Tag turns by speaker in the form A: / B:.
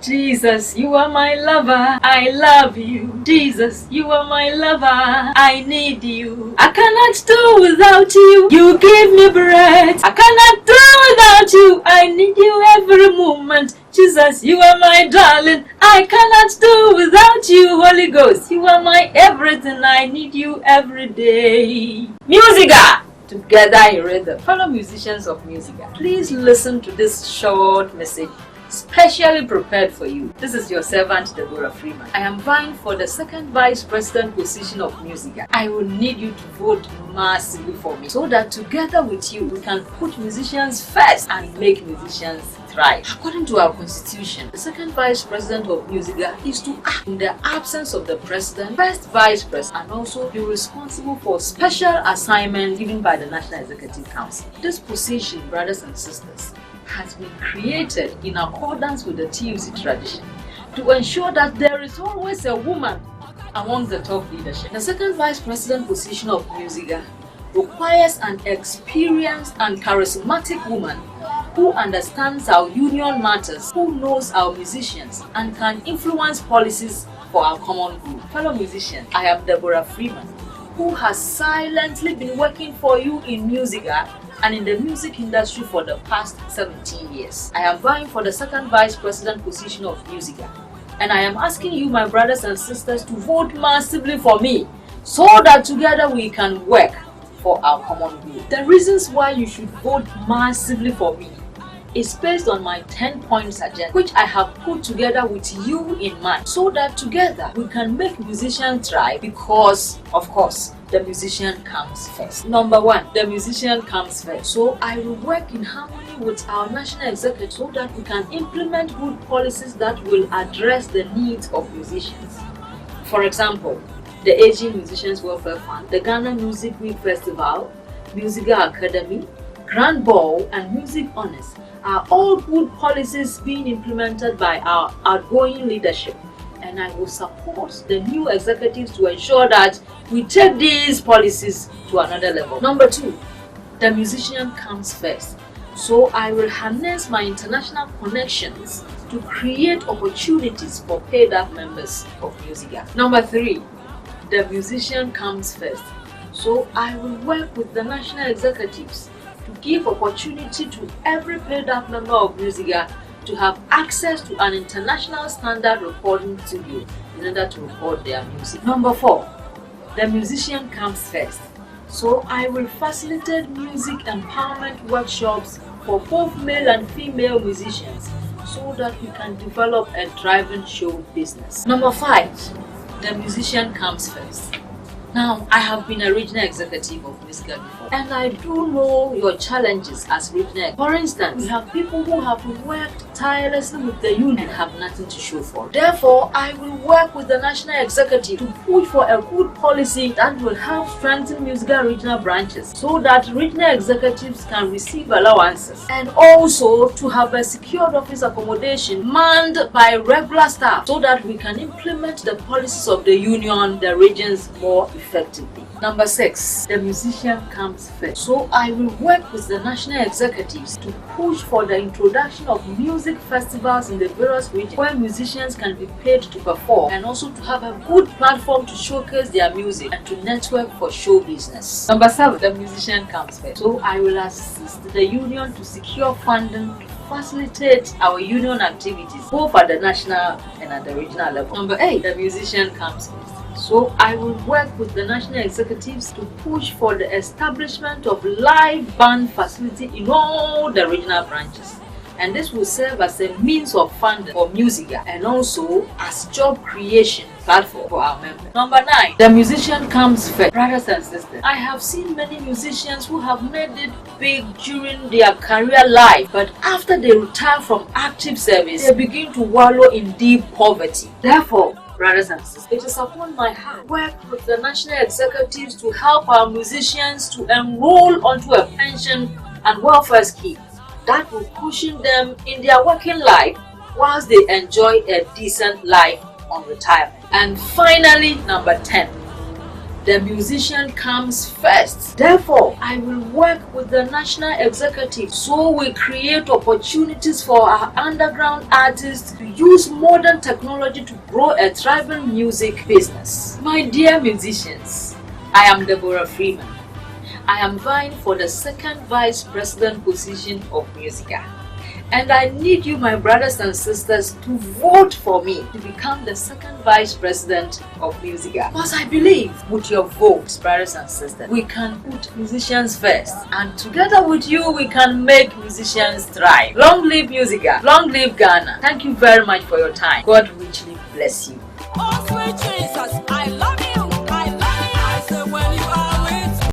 A: Jesus, you are my lover, I love you. Jesus, you are my lover, I need you. I cannot do without you, you give me breath. I cannot do without you, I need you every moment. Jesus, you are my darling, I cannot do without you. Holy Ghost, you are my everything, I need you every day. Musiga! Together in rhythm. Fellow musicians of Musiga, please listen to this short message specially prepared for you. This is your servant Deborah Freeman. I am vying for the second vice president position of Musiga. I will need you to vote massively for me so that together with you we can put musicians first and make musicians thrive. According to our constitution, the second vice president of Musiga is to act in the absence of the president, first vice president, and also be responsible for special assignments given by the National Executive Council. This position, brothers and sisters, has been created in accordance with the TUC tradition to ensure that there is always a woman among the top leadership. The second vice president position of Musiga requires an experienced and charismatic woman who understands our union matters, who knows our musicians, and can influence policies for our common good. Fellow musicians, I am Deborah Freeman, who has silently been working for you in Musiga and in the music industry for the past 17 years. I am vying for the second vice president position of Musiga, and I am asking you, my brothers and sisters, to vote massively for me so that together we can work for our common good. The reasons why you should vote massively for me is based on my 10-point agenda, which I have put together with you in mind, so that together we can make musicians thrive, because, of course, the musician comes first. Number one, the musician comes first. So I will work in harmony with our national executive so that we can implement good policies that will address the needs of musicians. For example, the Aging Musicians Welfare Fund, the Ghana Music Week Festival, Musiga Academy, Grand Ball, and Music Honors are all good policies being implemented by our outgoing leadership, and I will support the new executives to ensure that we take these policies to another level. Number two, the musician comes first. So I will harness my international connections to create opportunities for paid-up members of Musiga. Number three, the musician comes first. So I will work with the national executives to give opportunity to every paid-up member of Musiga to have access to an international standard recording studio in order to record their music. Number four, the musician comes first. So I will facilitate music empowerment workshops for both male and female musicians so that we can develop a thriving show business. Number five, the musician comes first. Now, I have been a regional executive of Musiga before, and I do know your challenges as regional. For instance, we have people who have worked tirelessly with the union and have nothing to show for it. Therefore, I will work with the national executive to push for a good policy that will help strengthen Musiga regional branches so that regional executives can receive allowances, and also to have a secured office accommodation manned by regular staff so that we can implement the policies of the union, the regions, more effectively. Number six, the musician comes first. So I will work with the national executives to push for the introduction of music festivals in the various regions where musicians can be paid to perform, and also to have a good platform to showcase their music and to network for show business. Number seven, the musician comes first. So I will assist the union to secure funding to facilitate our union activities both at the national and at the regional level. Number eight, the musician comes first. So I will work with the national executives to push for the establishment of live band facility in all the regional branches, and this will serve as a means of funding for Musiga and also as job creation platform for our members. Number nine, the musician comes first. Brothers and sisters, I have seen many musicians who have made it big during their career life, but after they retire from active service, they begin to wallow in deep poverty. Therefore, brothers and sisters, it is upon my heart to work with the national executives to help our musicians to enroll onto a pension and welfare scheme that will cushion them in their working life whilst they enjoy a decent life on retirement. And finally, number 10, The musician comes first. Therefore, I will work with the national executive so we create opportunities for our underground artists to use modern technology to grow a thriving music business. My dear musicians, I am Deborah Freeman. I am vying for the second vice president position of Musiga. And I need you, my brothers and sisters, to vote for me to become the second vice president of Musiga. Because I believe with your votes, brothers and sisters, we can put musicians first. And together with you, we can make musicians thrive. Long live Musiga. Long live Ghana. Thank you very much for your time. God richly bless you.
B: Oh, sweet Jesus.